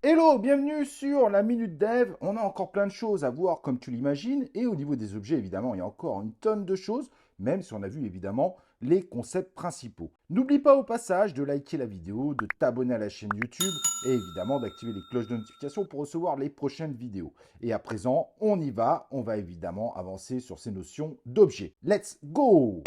Hello, bienvenue sur la Minute Dev. On a encore plein de choses à voir comme tu l'imagines. Et au niveau des objets, évidemment, il y a encore une tonne de choses, même si on a vu évidemment les concepts principaux. N'oublie pas au passage de liker la vidéo, de t'abonner à la chaîne YouTube et évidemment d'activer les cloches de notification pour recevoir les prochaines vidéos. Et à présent, on y va. On va évidemment avancer sur ces notions d'objets. Let's go!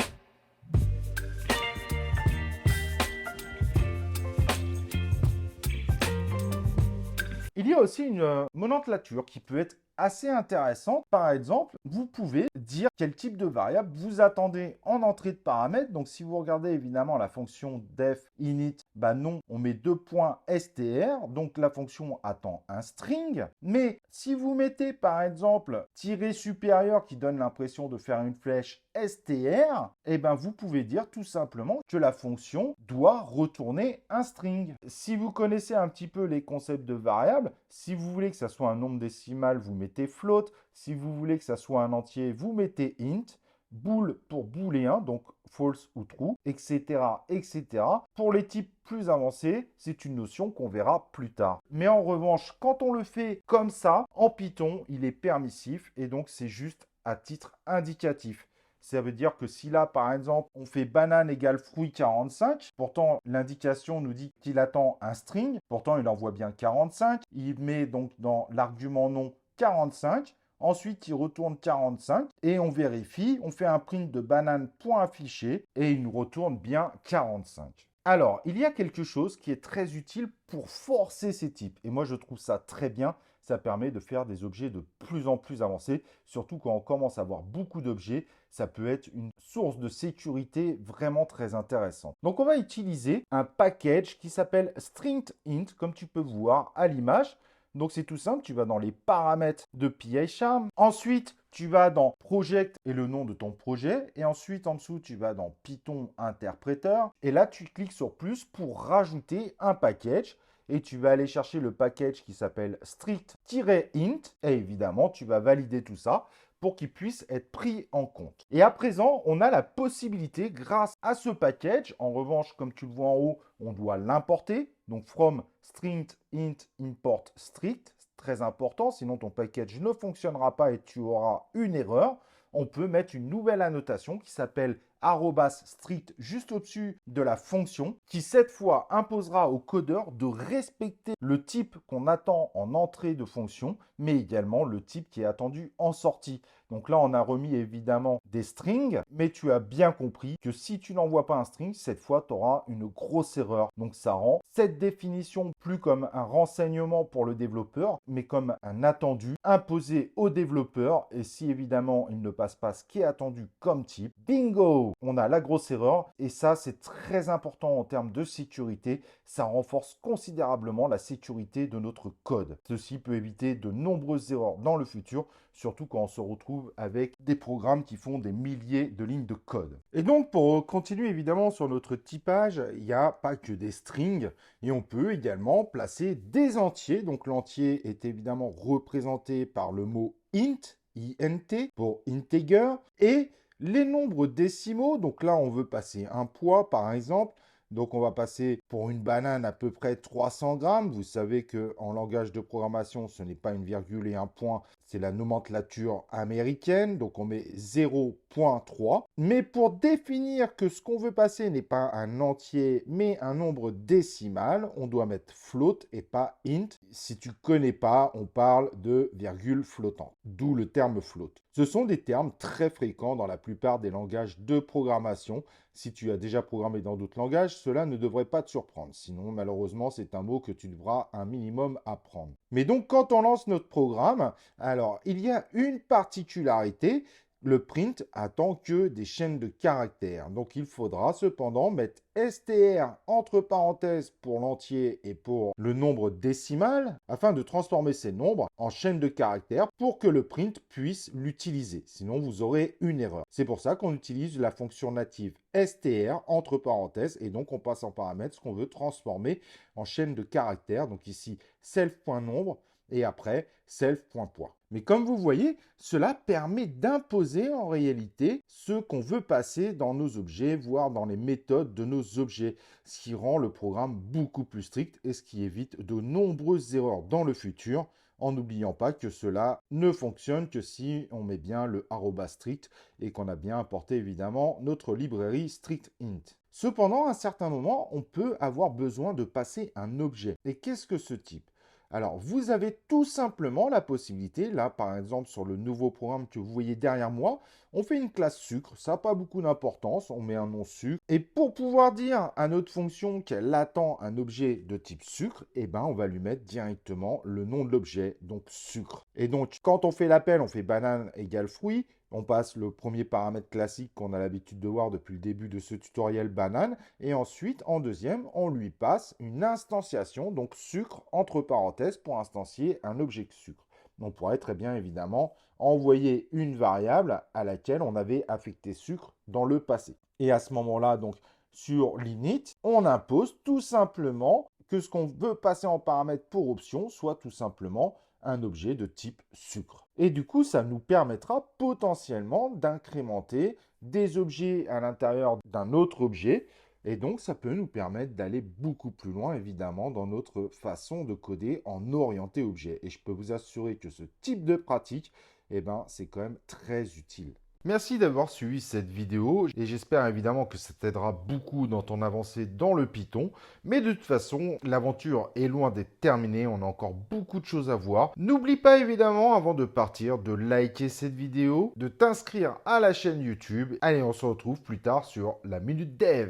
Il y a aussi une nomenclature qui peut être assez intéressante. Par exemple, vous pouvez dire quel type de variable vous attendez en entrée de paramètres. Donc, si vous regardez évidemment la fonction def init, bah non, on met deux points str. Donc, la fonction attend un string. Mais si vous mettez par exemple tiret supérieur qui donne l'impression de faire une flèche str, eh ben vous pouvez dire tout simplement que la fonction doit retourner un string. Si vous connaissez un petit peu les concepts de variables, si vous voulez que ça soit un nombre décimal, vous mettez float. Si vous voulez que ça soit un entier, vous mettez int. Bool pour booléen, donc false ou true, etc., etc. Pour les types plus avancés, c'est une notion qu'on verra plus tard. Mais en revanche, quand on le fait comme ça, en Python, il est permissif et donc c'est juste à titre indicatif. Ça veut dire que si là, par exemple, on fait banane égale fruit 45, pourtant l'indication nous dit qu'il attend un string, pourtant il envoie bien 45, il met donc dans l'argument non 45, ensuite il retourne 45 et on vérifie, on fait un print de banane.affiché et il nous retourne bien 45. Alors, il y a quelque chose qui est très utile pour forcer ces types. Et moi, je trouve ça très bien. Ça permet de faire des objets de plus en plus avancés. Surtout quand on commence à avoir beaucoup d'objets, ça peut être une source de sécurité vraiment très intéressante. Donc, on va utiliser un package qui s'appelle stringint, comme tu peux voir à l'image. Donc, c'est tout simple. Tu vas dans les paramètres de PyCharm. Ensuite, tu vas dans Project et le nom de ton projet. Et ensuite, en dessous, tu vas dans Python Interpreter. Et là, tu cliques sur plus pour rajouter un package. Et tu vas aller chercher le package qui s'appelle strict-int. Et évidemment, tu vas valider tout ça pour qu'il puisse être pris en compte. Et à présent, on a la possibilité, grâce à ce package, en revanche, comme tu le vois en haut, on doit l'importer. Donc, from string.int import strict, très important, sinon ton package ne fonctionnera pas et tu auras une erreur. On peut mettre une nouvelle annotation qui s'appelle strict juste au-dessus de la fonction qui cette fois imposera au codeur de respecter le type qu'on attend en entrée de fonction mais également le type qui est attendu en sortie. Donc là on a remis évidemment des strings mais tu as bien compris que si tu n'envoies pas un string cette fois tu auras une grosse erreur. Donc ça rend cette définition plus comme un renseignement pour le développeur mais comme un attendu imposé au développeur et si évidemment il ne passe pas ce qui est attendu comme type, bingo! On a la grosse erreur et ça c'est très important en termes de sécurité. Ça renforce considérablement la sécurité de notre code. Ceci peut éviter de nombreuses erreurs dans le futur, surtout quand on se retrouve avec des programmes qui font des milliers de lignes de code. Et donc pour continuer évidemment sur notre typage, il n'y a pas que des strings et on peut également placer des entiers. Donc l'entier est évidemment représenté par le mot int, int pour integer et les nombres décimaux, donc là on veut passer un poids par exemple, donc on va passer pour une banane à peu près 300 grammes. Vous savez qu'en langage de programmation, ce n'est pas une virgule et un point, c'est la nomenclature américaine, donc on met 0,3. Mais pour définir que ce qu'on veut passer n'est pas un entier, mais un nombre décimal, on doit mettre float et pas int. Si tu ne connais pas, on parle de virgule flottante, d'où le terme float. Ce sont des termes très fréquents dans la plupart des langages de programmation. Si tu as déjà programmé dans d'autres langages, cela ne devrait pas te surprendre. Sinon, malheureusement, c'est un mot que tu devras un minimum apprendre. Mais donc, quand on lance notre programme, alors, il y a une particularité. Le print attend que des chaînes de caractères. Donc, il faudra cependant mettre str entre parenthèses pour l'entier et pour le nombre décimal afin de transformer ces nombres en chaînes de caractères pour que le print puisse l'utiliser. Sinon, vous aurez une erreur. C'est pour ça qu'on utilise la fonction native str entre parenthèses et donc on passe en paramètre ce qu'on veut transformer en chaîne de caractères. Donc ici, self.nombre. et après self.poids. Mais comme vous voyez, cela permet d'imposer en réalité ce qu'on veut passer dans nos objets, voire dans les méthodes de nos objets, ce qui rend le programme beaucoup plus strict et ce qui évite de nombreuses erreurs dans le futur, en n'oubliant pas que cela ne fonctionne que si on met bien le strict et qu'on a bien importé évidemment notre librairie strict-int. Cependant, à un certain moment, on peut avoir besoin de passer un objet. Et qu'est-ce que ce type? Alors, vous avez tout simplement la possibilité, là par exemple sur le nouveau programme que vous voyez derrière moi, on fait une classe sucre, ça n'a pas beaucoup d'importance, on met un nom sucre. Et pour pouvoir dire à notre fonction qu'elle attend un objet de type sucre, eh ben, on va lui mettre directement le nom de l'objet, donc sucre. Et donc, quand on fait l'appel, on fait banane égale fruit. On passe le premier paramètre classique qu'on a l'habitude de voir depuis le début de ce tutoriel banane. Et ensuite, en deuxième, on lui passe une instantiation, donc sucre, entre parenthèses, pour instancier un objet sucre. On pourrait très bien, évidemment, envoyer une variable à laquelle on avait affecté sucre dans le passé. Et à ce moment-là, donc, sur l'init, on impose tout simplement que ce qu'on veut passer en paramètre pour option soit tout simplement un objet de type sucre. Et du coup, ça nous permettra potentiellement d'incrémenter des objets à l'intérieur d'un autre objet. Et donc, ça peut nous permettre d'aller beaucoup plus loin, évidemment, dans notre façon de coder en orienté objet. Et je peux vous assurer que ce type de pratique, eh ben, c'est quand même très utile. Merci d'avoir suivi cette vidéo et j'espère évidemment que ça t'aidera beaucoup dans ton avancée dans le Python. Mais de toute façon, l'aventure est loin d'être terminée, on a encore beaucoup de choses à voir. N'oublie pas évidemment avant de partir de liker cette vidéo, de t'inscrire à la chaîne YouTube. Allez, on se retrouve plus tard sur la Minute Dev.